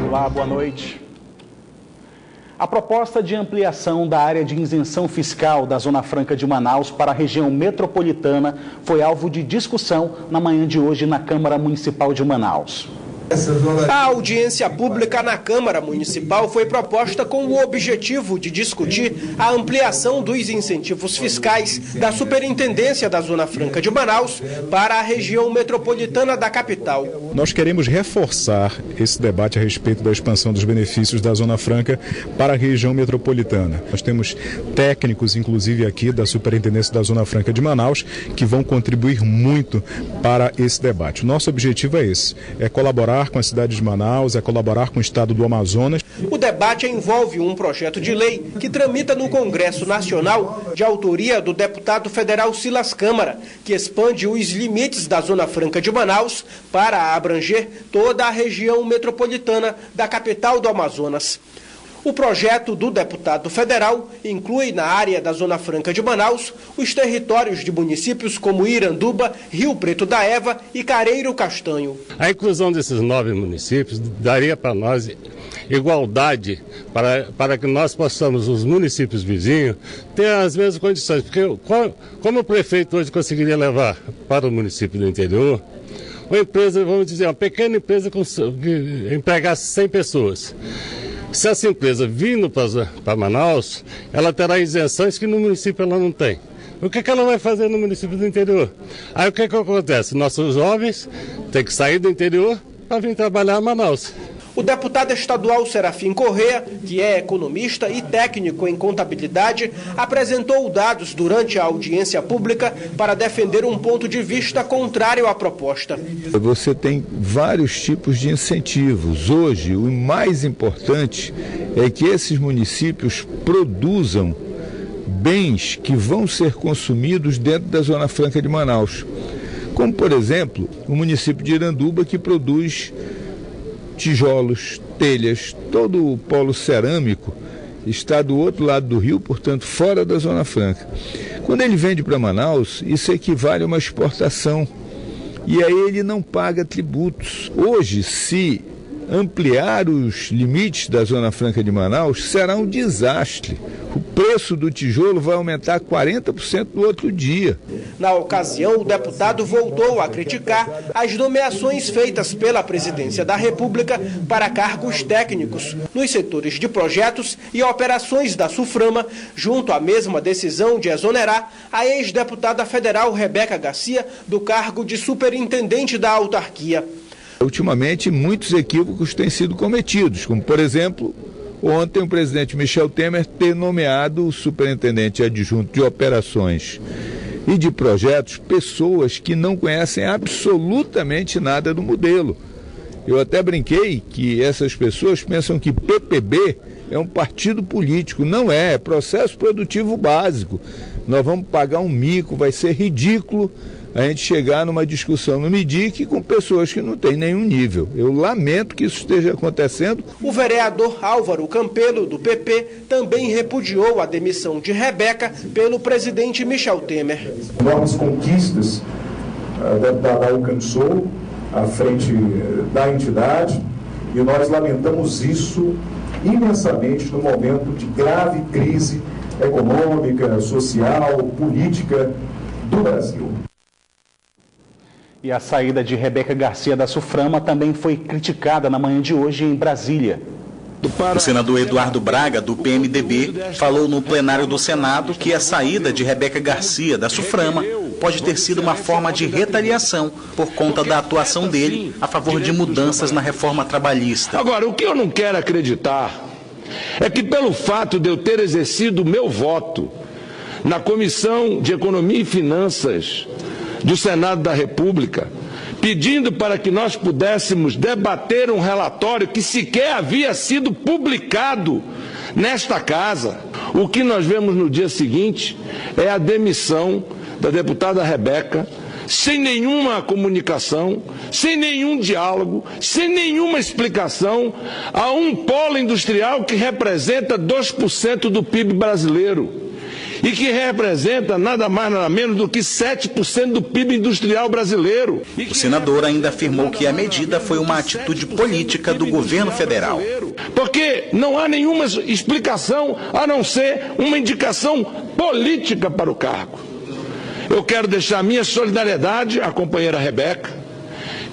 Olá, boa noite. A proposta de ampliação da área de isenção fiscal da Zona Franca de Manaus para a região metropolitana foi alvo de discussão na manhã de hoje na Câmara Municipal de Manaus. A audiência pública na Câmara Municipal foi proposta com o objetivo de discutir a ampliação dos incentivos fiscais da Superintendência da Zona Franca de Manaus para a região metropolitana da capital. Nós queremos reforçar esse debate a respeito da expansão dos benefícios da Zona Franca para a região metropolitana. Nós temos técnicos, inclusive aqui da Superintendência da Zona Franca de Manaus, que vão contribuir muito para esse debate. O nosso objetivo é esse, é colaborar com a cidade de Manaus, é colaborar com o estado do Amazonas. O debate envolve um projeto de lei que tramita no Congresso Nacional, de autoria do deputado federal Silas Câmara, que expande os limites da Zona Franca de Manaus para abranger toda a região metropolitana da capital do Amazonas. O projeto do deputado federal inclui na área da Zona Franca de Manaus os territórios de municípios como Iranduba, Rio Preto da Eva e Careiro Castanho. A inclusão desses 9 municípios daria para nós igualdade para que nós possamos, os municípios vizinhos, ter as mesmas condições. Porque como o prefeito hoje conseguiria levar para o município do interior uma empresa, vamos dizer, uma pequena empresa que empregasse 100 pessoas. Se essa empresa vindo para Manaus, ela terá isenções que no município ela não tem. O que ela vai fazer no município do interior? Aí o que acontece? Nossos jovens têm que sair do interior para vir trabalhar em Manaus. O deputado estadual Serafim Corrêa, que é economista e técnico em contabilidade, apresentou dados durante a audiência pública para defender um ponto de vista contrário à proposta. Você tem vários tipos de incentivos. Hoje, o mais importante é que esses municípios produzam bens que vão ser consumidos dentro da Zona Franca de Manaus. Como, por exemplo, o município de Iranduba, que produz tijolos, telhas, todo o polo cerâmico está do outro lado do rio, portanto, fora da Zona Franca. Quando ele vende para Manaus, isso equivale a uma exportação. E aí ele não paga tributos. Hoje, se ampliar os limites da Zona Franca de Manaus, será um desastre. O preço do tijolo vai aumentar 40% no outro dia. Na ocasião, o deputado voltou a criticar as nomeações feitas pela Presidência da República para cargos técnicos nos setores de projetos e operações da SUFRAMA, junto à mesma decisão de exonerar a ex-deputada federal Rebeca Garcia do cargo de superintendente da autarquia. Ultimamente, muitos equívocos têm sido cometidos, como, por exemplo, ontem o presidente Michel Temer ter nomeado o superintendente adjunto de operações e de projetos pessoas que não conhecem absolutamente nada do modelo. Eu até brinquei que essas pessoas pensam que PPB é um partido político. Não é, é processo produtivo básico. Nós vamos pagar um mico, vai ser ridículo a gente chegar numa discussão no MIDIC com pessoas que não têm nenhum nível. Eu lamento que isso esteja acontecendo. O vereador Álvaro Campelo, do PP, também repudiou a demissão de Rebeca pelo presidente Michel Temer. Enormes conquistas a deputada alcançou à frente da entidade e nós lamentamos isso imensamente no momento de grave crise econômica, social, política do Brasil. E a saída de Rebeca Garcia da SUFRAMA também foi criticada na manhã de hoje em Brasília. O senador Eduardo Braga, do PMDB, falou no plenário do Senado que a saída de Rebeca Garcia da SUFRAMA pode ter sido uma forma de retaliação por conta da atuação dele a favor de mudanças na reforma trabalhista. Agora, o que eu não quero acreditar é que pelo fato de eu ter exercido o meu voto na Comissão de Economia e Finanças do Senado da República, pedindo para que nós pudéssemos debater um relatório que sequer havia sido publicado nesta casa. O que nós vemos no dia seguinte é a demissão da deputada Rebeca, sem nenhuma comunicação, sem nenhum diálogo, sem nenhuma explicação a um polo industrial que representa 2% do PIB brasileiro e que representa nada mais nada menos do que 7% do PIB industrial brasileiro. O senador ainda afirmou que a medida foi uma atitude política do governo federal. Porque não há nenhuma explicação a não ser uma indicação política para o cargo. Eu quero deixar minha solidariedade à companheira Rebeca,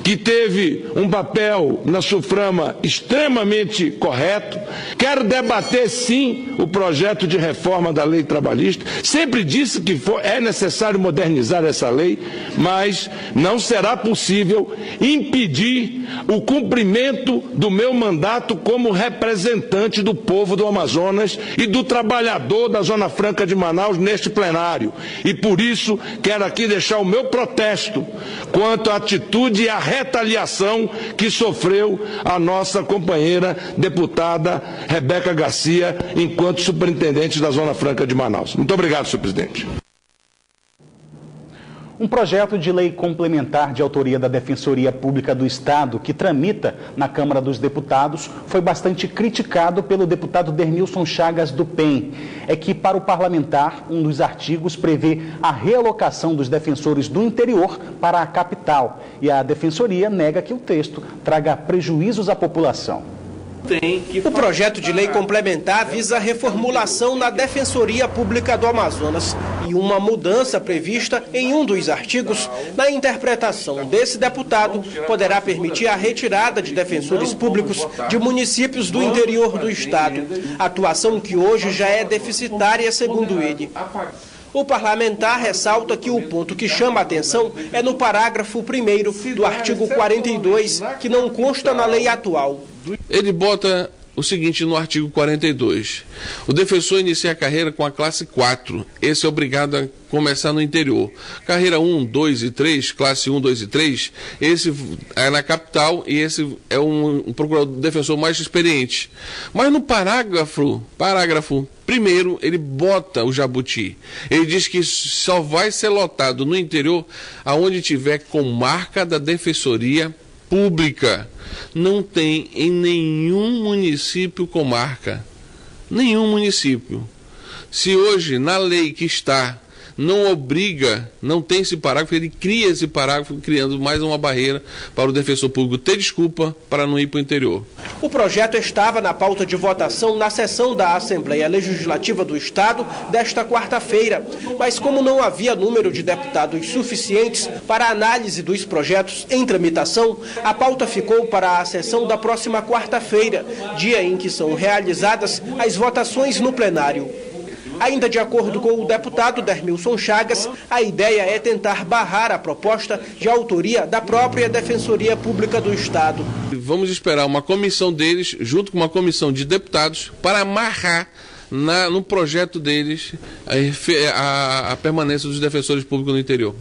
que teve um papel na SUFRAMA extremamente correto. Quero debater, sim, o projeto de reforma da lei trabalhista. Sempre disse que é necessário modernizar essa lei, mas não será possível impedir o cumprimento do meu mandato como representante do povo do Amazonas e do trabalhador da Zona Franca de Manaus neste plenário. E por isso quero aqui deixar o meu protesto quanto à atitude e à retaliação que sofreu a nossa companheira deputada Rebeca Garcia, enquanto superintendente da Zona Franca de Manaus. Muito obrigado, senhor presidente. Um projeto de lei complementar de autoria da Defensoria Pública do Estado, que tramita na Câmara dos Deputados, foi bastante criticado pelo deputado Dermilson Chagas, do PEN. É que, para o parlamentar, um dos artigos prevê a realocação dos defensores do interior para a capital. E a Defensoria nega que o texto traga prejuízos à população. O projeto de lei complementar visa a reformulação na Defensoria Pública do Amazonas e uma mudança prevista em um dos artigos, na interpretação desse deputado, poderá permitir a retirada de defensores públicos de municípios do interior do estado, atuação que hoje já é deficitária, segundo ele. O parlamentar ressalta que o ponto que chama a atenção é no parágrafo 1º do artigo 42, que não consta na lei atual. Ele bota o seguinte no artigo 42. O defensor inicia a carreira com a classe 4. Esse é obrigado a começar no interior. Carreira 1, 2 e 3, classe 1, 2 e 3, esse é na capital e esse é um procurador defensor mais experiente. Mas no parágrafo primeiro, ele bota o jabuti. Ele diz que só vai ser lotado no interior aonde tiver comarca da Defensoria Pública. Não tem em nenhum município comarca. Nenhum município. Se hoje, na lei que está, não obriga, não tem esse parágrafo, ele cria esse parágrafo, criando mais uma barreira para o defensor público ter desculpa para não ir para o interior. O projeto estava na pauta de votação na sessão da Assembleia Legislativa do Estado desta quarta-feira, mas como não havia número de deputados suficientes para a análise dos projetos em tramitação, a pauta ficou para a sessão da próxima quarta-feira, dia em que são realizadas as votações no plenário. Ainda de acordo com o deputado Dermilson Chagas, a ideia é tentar barrar a proposta de autoria da própria Defensoria Pública do Estado. Vamos esperar uma comissão deles, junto com uma comissão de deputados, para amarrar no projeto deles a permanência dos defensores públicos no interior.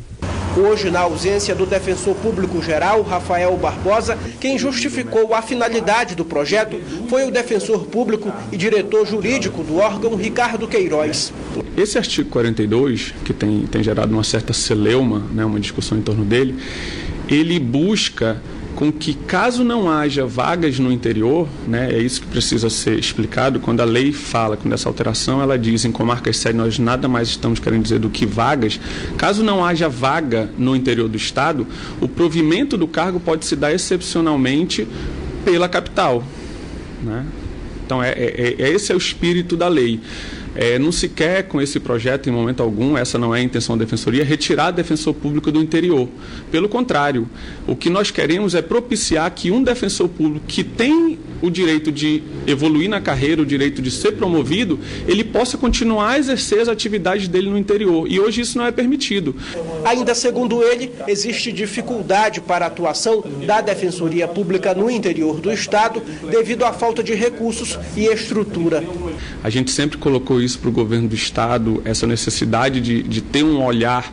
Hoje, na ausência do defensor público geral, Rafael Barbosa, quem justificou a finalidade do projeto foi o defensor público e diretor jurídico do órgão, Ricardo Queiroz. Esse artigo 42, que tem gerado uma certa celeuma, uma discussão em torno dele, ele busca com que, caso não haja vagas no interior, é isso que precisa ser explicado, quando a lei fala, quando essa alteração, ela diz em comarcas sede, nós nada mais estamos querendo dizer do que vagas, caso não haja vaga no interior do estado, o provimento do cargo pode se dar excepcionalmente pela capital. Então, esse é o espírito da lei. Não se quer, com esse projeto, em momento algum, essa não é a intenção da Defensoria, retirar defensor público do interior. Pelo contrário, o que nós queremos é propiciar que um defensor público que tem o direito de evoluir na carreira, o direito de ser promovido, ele possa continuar a exercer as atividades dele no interior. E hoje isso não é permitido. Ainda segundo ele, existe dificuldade para a atuação da Defensoria Pública no interior do Estado devido à falta de recursos e estrutura. A gente sempre colocou isso para o governo do Estado, essa necessidade de ter um olhar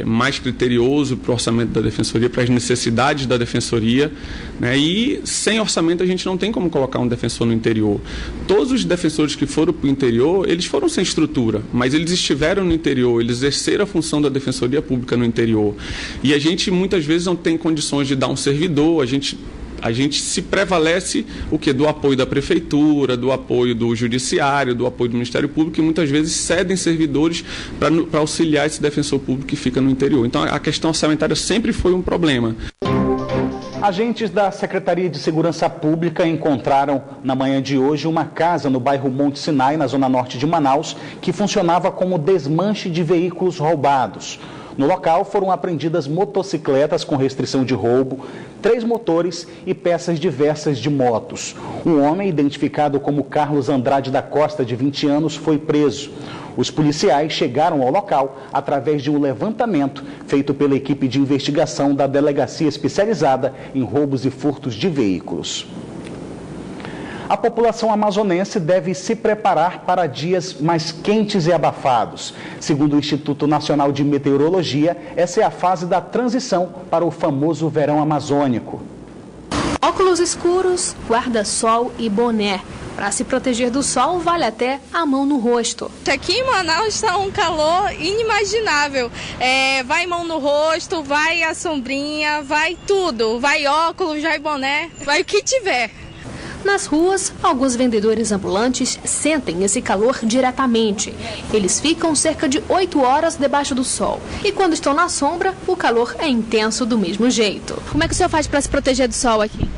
mais criterioso para o orçamento da Defensoria, para as necessidades da Defensoria, e sem orçamento a gente não tem como colocar um defensor no interior. Todos os defensores que foram para o interior, eles foram sem estrutura, mas eles estiveram no interior, eles exerceram a função da Defensoria Pública no interior. E a gente muitas vezes não tem condições de dar um servidor, A gente se prevalece o quê? Do apoio da prefeitura, do apoio do judiciário, do apoio do Ministério Público, e muitas vezes cedem servidores para auxiliar esse defensor público que fica no interior. Então a questão orçamentária sempre foi um problema. Agentes da Secretaria de Segurança Pública encontraram na manhã de hoje uma casa no bairro Monte Sinai, na zona norte de Manaus, que funcionava como desmanche de veículos roubados. No local foram apreendidas motocicletas com restrição de roubo, 3 motores e peças diversas de motos. Um homem, identificado como Carlos Andrade da Costa, de 20 anos, foi preso. Os policiais chegaram ao local através de um levantamento feito pela equipe de investigação da Delegacia Especializada em Roubos e Furtos de Veículos. A população amazonense deve se preparar para dias mais quentes e abafados. Segundo o Instituto Nacional de Meteorologia, essa é a fase da transição para o famoso verão amazônico. Óculos escuros, guarda-sol e boné. Para se proteger do sol, vale até a mão no rosto. Aqui em Manaus está um calor inimaginável. Vai mão no rosto, vai a sombrinha, vai tudo. Vai óculos, vai boné, vai o que tiver. Nas ruas, alguns vendedores ambulantes sentem esse calor diretamente. Eles ficam cerca de 8 horas debaixo do sol. E quando estão na sombra, o calor é intenso do mesmo jeito. Como é que o senhor faz para se proteger do sol aqui?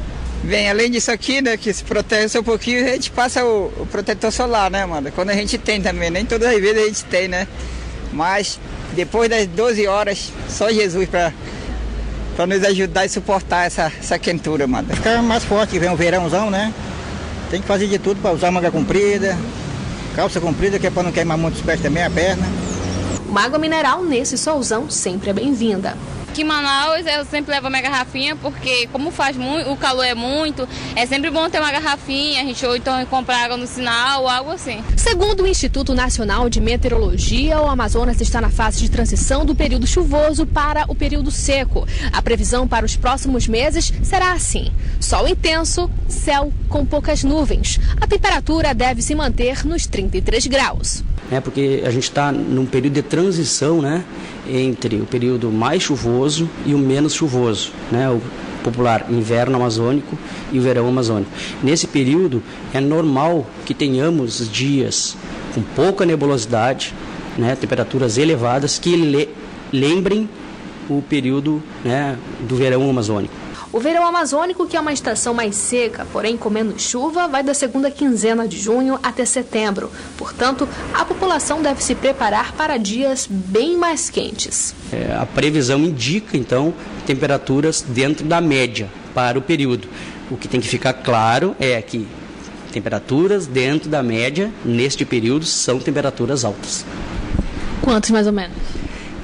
Bem, além disso aqui, né, que se protege um pouquinho, a gente passa o protetor solar, né, mano? Quando a gente tem também, nem todas as vezes a gente tem, né? Mas depois das 12 horas, só Jesus para nos ajudar e suportar essa quentura, mano. Fica mais forte, vem o verãozão, né? Tem que fazer de tudo para usar manga comprida, calça comprida, que é para não queimar muito os pés também, a perna. Uma água mineral nesse solzão sempre é bem-vinda. Aqui em Manaus eu sempre levo a minha garrafinha, porque como faz muito, o calor é sempre bom ter uma garrafinha, a gente ou então comprar água no sinal ou algo assim. Segundo o Instituto Nacional de Meteorologia, o Amazonas está na fase de transição do período chuvoso para o período seco. A previsão para os próximos meses será assim: sol intenso, céu com poucas nuvens. A temperatura deve se manter nos 33 graus. Porque a gente está num período de transição, né, entre o período mais chuvoso e o menos chuvoso, né, o popular inverno amazônico e o verão amazônico. Nesse período é normal que tenhamos dias com pouca nebulosidade, né, temperaturas elevadas que lembrem o período, né, do verão amazônico. O verão amazônico, que é uma estação mais seca, porém com menos chuva, vai da segunda quinzena de junho até setembro. Portanto, a população deve se preparar para dias bem mais quentes. A previsão indica, então, temperaturas dentro da média para o período. O que tem que ficar claro é que temperaturas dentro da média, neste período, são temperaturas altas. Quantos mais ou menos?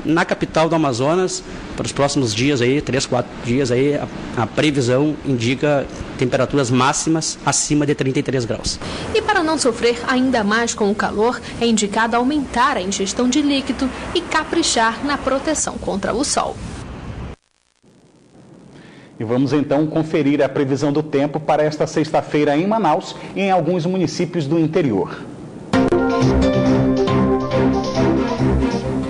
Na capital do Amazonas, para os próximos dias, 3, 4 dias, a previsão indica temperaturas máximas acima de 33 graus. E para não sofrer ainda mais com o calor, é indicado aumentar a ingestão de líquido e caprichar na proteção contra o sol. E vamos então conferir a previsão do tempo para esta sexta-feira em Manaus e em alguns municípios do interior.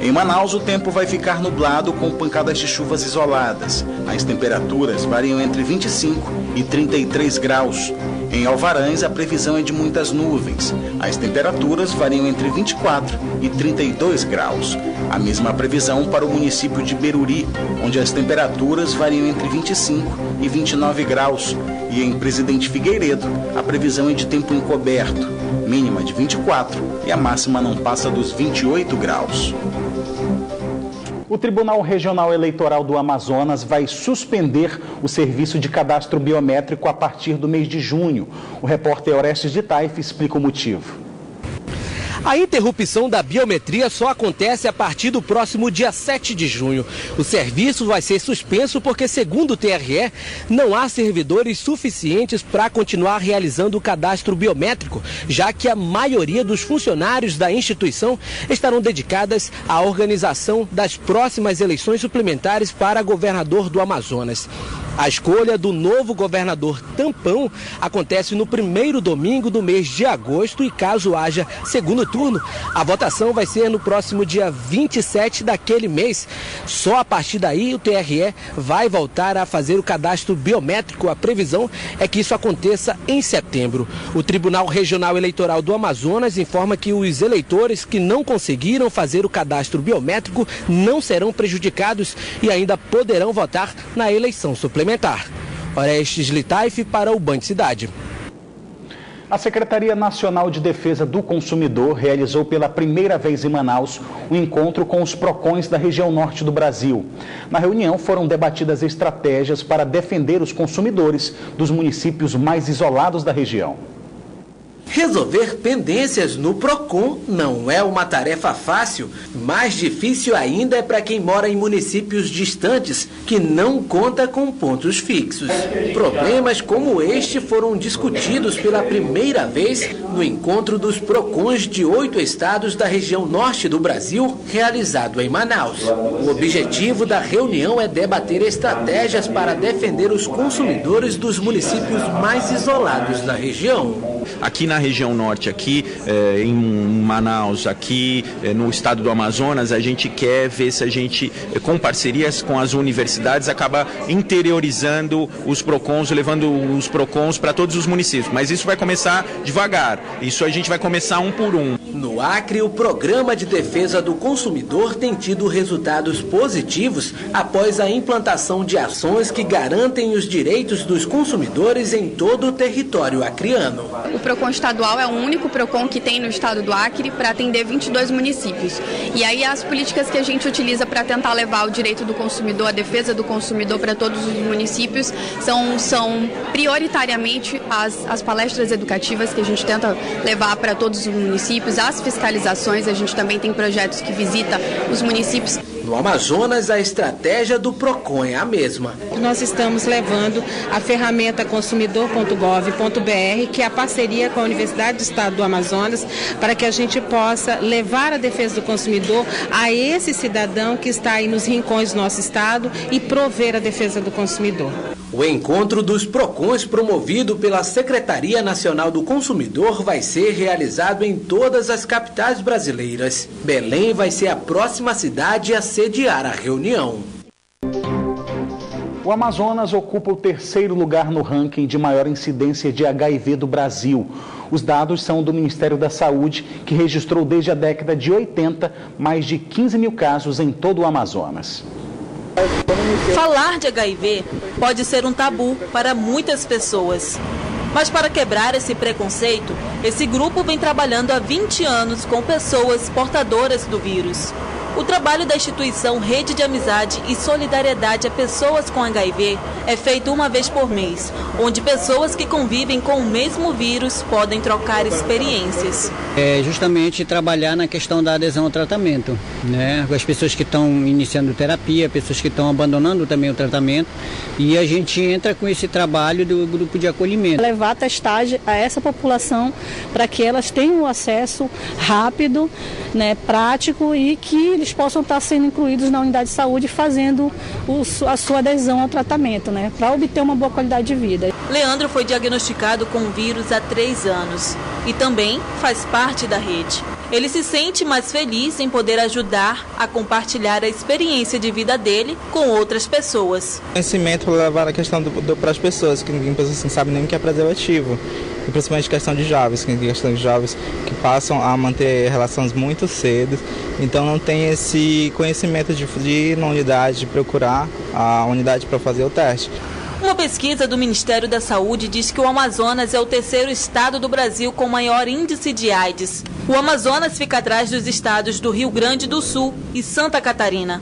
Em Manaus, o tempo vai ficar nublado com pancadas de chuvas isoladas. As temperaturas variam entre 25 e 33 graus. Em Alvarães, a previsão é de muitas nuvens. As temperaturas variam entre 24 e 32 graus. A mesma previsão para o município de Beruri, onde as temperaturas variam entre 25 e 29 graus. E em Presidente Figueiredo, a previsão é de tempo encoberto, mínima de 24 e a máxima não passa dos 28 graus. O Tribunal Regional Eleitoral do Amazonas vai suspender o serviço de cadastro biométrico a partir do mês de junho. O repórter Orestes de Taife explica o motivo. A interrupção da biometria só acontece a partir do próximo dia 7 de junho. O serviço vai ser suspenso porque, segundo o TRE, não há servidores suficientes para continuar realizando o cadastro biométrico, já que a maioria dos funcionários da instituição estarão dedicadas à organização das próximas eleições suplementares para governador do Amazonas. A escolha do novo governador tampão acontece no primeiro domingo do mês de agosto e, caso haja, segundo o turno, a votação vai ser no próximo dia 27 daquele mês. Só a partir daí o TRE vai voltar a fazer o cadastro biométrico. A previsão é que isso aconteça em setembro. O Tribunal Regional Eleitoral do Amazonas informa que os eleitores que não conseguiram fazer o cadastro biométrico não serão prejudicados e ainda poderão votar na eleição suplementar. Orestes Litaif para o Band Cidade. A Secretaria Nacional de Defesa do Consumidor realizou pela primeira vez em Manaus um encontro com os PROCONs da região norte do Brasil. Na reunião foram debatidas estratégias para defender os consumidores dos municípios mais isolados da região. Resolver pendências no PROCON não é uma tarefa fácil. Mais difícil ainda é para quem mora em municípios distantes, que não conta com pontos fixos. Problemas como este foram discutidos pela primeira vez no encontro dos PROCONs de 8 estados da região norte do Brasil, realizado em Manaus. O objetivo da reunião é debater estratégias para defender os consumidores dos municípios mais isolados da região. Aqui na região norte, aqui em Manaus, aqui no estado do Amazonas, a gente quer ver se a gente, com parcerias com as universidades, acaba interiorizando os PROCONs, levando os PROCONs para todos os municípios. Mas isso vai começar devagar, isso a gente vai começar um por um. No Acre, o Programa de Defesa do Consumidor tem tido resultados positivos após a implantação de ações que garantem os direitos dos consumidores em todo o território acreano. O PROCON estadual é o único PROCON que tem no estado do Acre para atender 22 municípios. E aí as políticas que a gente utiliza para tentar levar o direito do consumidor, a defesa do consumidor para todos os municípios são prioritariamente as palestras educativas que a gente tenta levar para todos os municípios, as fiscalizações, a gente também tem projetos que visitam os municípios. No Amazonas, a estratégia do PROCON é a mesma. Nós estamos levando a ferramenta consumidor.gov.br, que é a parceria com a Universidade do Estado do Amazonas, para que a gente possa levar a defesa do consumidor a esse cidadão que está aí nos rincões do nosso estado e prover a defesa do consumidor. O encontro dos PROCONs, promovido pela Secretaria Nacional do Consumidor, vai ser realizado em todas as capitais brasileiras. Belém vai ser a próxima cidade a sediar a reunião. O Amazonas ocupa o 3º lugar no ranking de maior incidência de HIV do Brasil. Os dados são do Ministério da Saúde, que registrou desde a década de 80 mais de 15 mil casos em todo o Amazonas. Falar de HIV pode ser um tabu para muitas pessoas. Mas para quebrar esse preconceito, esse grupo vem trabalhando há 20 anos com pessoas portadoras do vírus. O trabalho da instituição Rede de Amizade e Solidariedade a Pessoas com HIV é feito uma vez por mês, onde pessoas que convivem com o mesmo vírus podem trocar experiências. É justamente trabalhar na questão da adesão ao tratamento, né? As pessoas que estão iniciando terapia, pessoas que estão abandonando também o tratamento, e a gente entra com esse trabalho do grupo de acolhimento. Levar a testagem a essa população para que elas tenham um acesso rápido, né, prático, e que eles possam estar sendo incluídos na unidade de saúde fazendo a sua adesão ao tratamento, né, para obter uma boa qualidade de vida. Leandro foi diagnosticado com o vírus há 3 anos e também faz parte da rede. Ele se sente mais feliz em poder ajudar a compartilhar a experiência de vida dele com outras pessoas. Conhecimento para levar a questão para as pessoas, que ninguém não sabe nem o que é preservativo. E principalmente questão de jovens, que passam a manter relações muito cedo, então não tem esse conhecimento de ir na unidade, de procurar a unidade para fazer o teste. Uma pesquisa do Ministério da Saúde diz que o Amazonas é o 3º estado do Brasil com maior índice de AIDS. O Amazonas fica atrás dos estados do Rio Grande do Sul e Santa Catarina.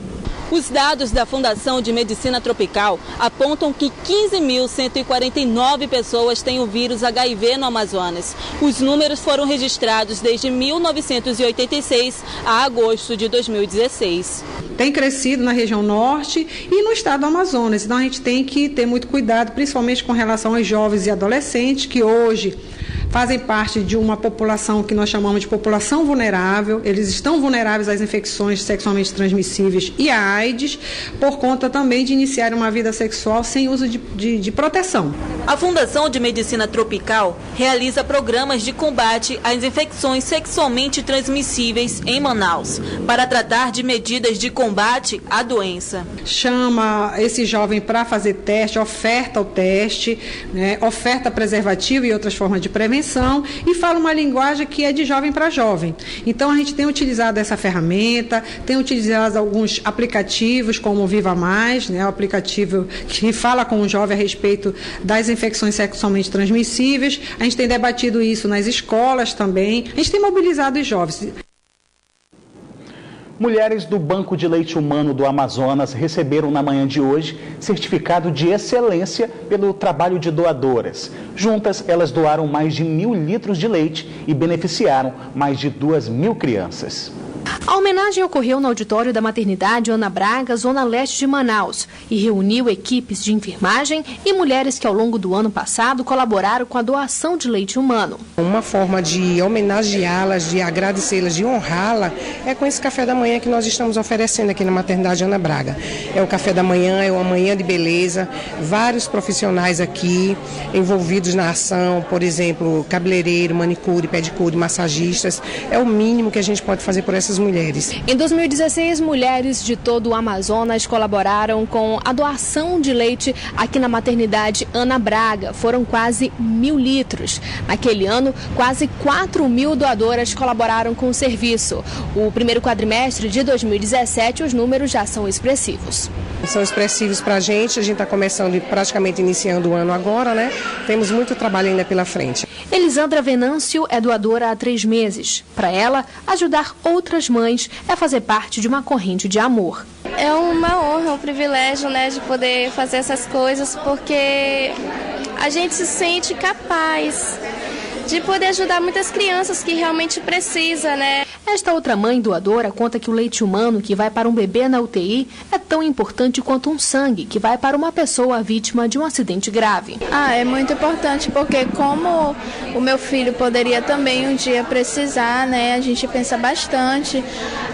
Os dados da Fundação de Medicina Tropical apontam que 15.149 pessoas têm o vírus HIV no Amazonas. Os números foram registrados desde 1986 a agosto de 2016. Tem crescido na região norte e no estado do Amazonas. Então a gente tem que ter muito cuidado, principalmente com relação aos jovens e adolescentes, que hoje fazem parte de uma população que nós chamamos de população vulnerável. Eles estão vulneráveis às infecções sexualmente transmissíveis e à AIDS, por conta também de iniciar uma vida sexual sem uso de proteção. A Fundação de Medicina Tropical realiza programas de combate às infecções sexualmente transmissíveis em Manaus, para tratar de medidas de combate à doença. Chama esse jovem para fazer teste, oferta o teste, né, oferta preservativo e outras formas de prevenção, e fala uma linguagem que é de jovem para jovem. Então a gente tem utilizado essa ferramenta, tem utilizado alguns aplicativos como o Viva Mais, né, o aplicativo que fala com o jovem a respeito das infecções sexualmente transmissíveis. A gente tem debatido isso nas escolas também. A gente tem mobilizado os jovens. Mulheres do Banco de Leite Humano do Amazonas receberam na manhã de hoje certificado de excelência pelo trabalho de doadoras. Juntas, elas doaram mais de 1.000 litros de leite e beneficiaram mais de 2.000 crianças. A homenagem ocorreu no auditório da maternidade Ana Braga, zona leste de Manaus, e reuniu equipes de enfermagem e mulheres que ao longo do ano passado colaboraram com a doação de leite humano. Uma forma de homenageá-las, de agradecê-las, de honrá-la, é com esse café da manhã que nós estamos oferecendo aqui na maternidade Ana Braga. É o café da manhã, é uma manhã de beleza, vários profissionais aqui envolvidos na ação, por exemplo, cabeleireiro, manicure, pedicure, massagistas. É o mínimo que a gente pode fazer por essas mulheres. Em 2016, mulheres de todo o Amazonas colaboraram com a doação de leite aqui na maternidade Ana Braga. Foram quase 1.000 litros. Naquele ano, quase 4.000 doadoras colaboraram com o serviço. O primeiro quadrimestre de 2017, os números já são expressivos. São expressivos para a gente está começando, praticamente iniciando o ano agora, né? Temos muito trabalho ainda pela frente. Elisandra Venâncio é doadora há 3 meses. Para ela, ajudar outras mães é fazer parte de uma corrente de amor. É uma honra, um privilégio, né, de poder fazer essas coisas, porque a gente se sente capaz de poder ajudar muitas crianças que realmente precisam, né? Esta outra mãe doadora conta que o leite humano que vai para um bebê na UTI é tão importante quanto um sangue que vai para uma pessoa vítima de um acidente grave. É muito importante porque como o meu filho poderia também um dia precisar, né? A gente pensa bastante.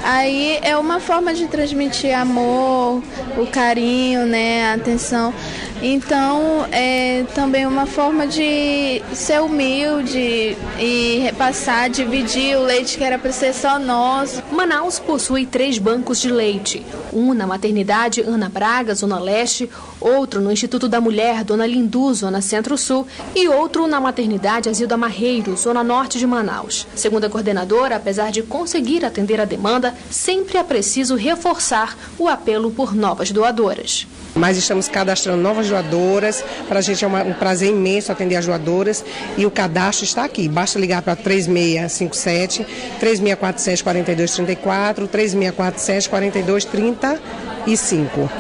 Aí é uma forma de transmitir amor, o carinho, né? A atenção. Então, é também uma forma de ser humilde e repassar, dividir o leite que era para ser só nosso. Manaus possui 3 bancos de leite. Um na maternidade Ana Braga, zona leste, outro no Instituto da Mulher, Dona Lindu, zona centro-sul, e outro na maternidade Asilda Marreiro, zona norte de Manaus. Segundo a coordenadora, apesar de conseguir atender a demanda, sempre é preciso reforçar o apelo por novas doadoras. Mas estamos cadastrando novas doadoras, para a gente é um prazer imenso atender as doadoras e o cadastro está aqui, basta ligar para 3657, 3647 4234, 3647 4235.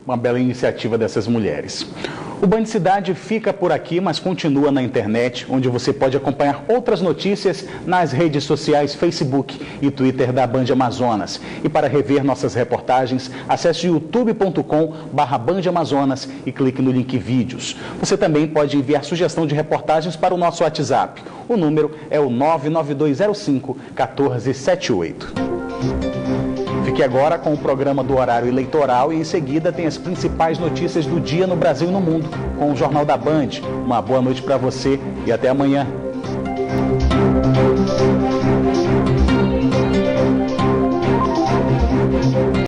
Uma bela iniciativa dessas mulheres. O Band Cidade fica por aqui, mas continua na internet, onde você pode acompanhar outras notícias nas redes sociais Facebook e Twitter da Band Amazonas. E para rever nossas reportagens, acesse youtube.com/Band Amazonas e clique no link vídeos. Você também pode enviar sugestão de reportagens para o nosso WhatsApp. O número é o 99205-1478. Fique agora com o programa do horário eleitoral e em seguida tem as principais notícias do dia no Brasil e no mundo com o Jornal da Band. Uma boa noite para você e até amanhã.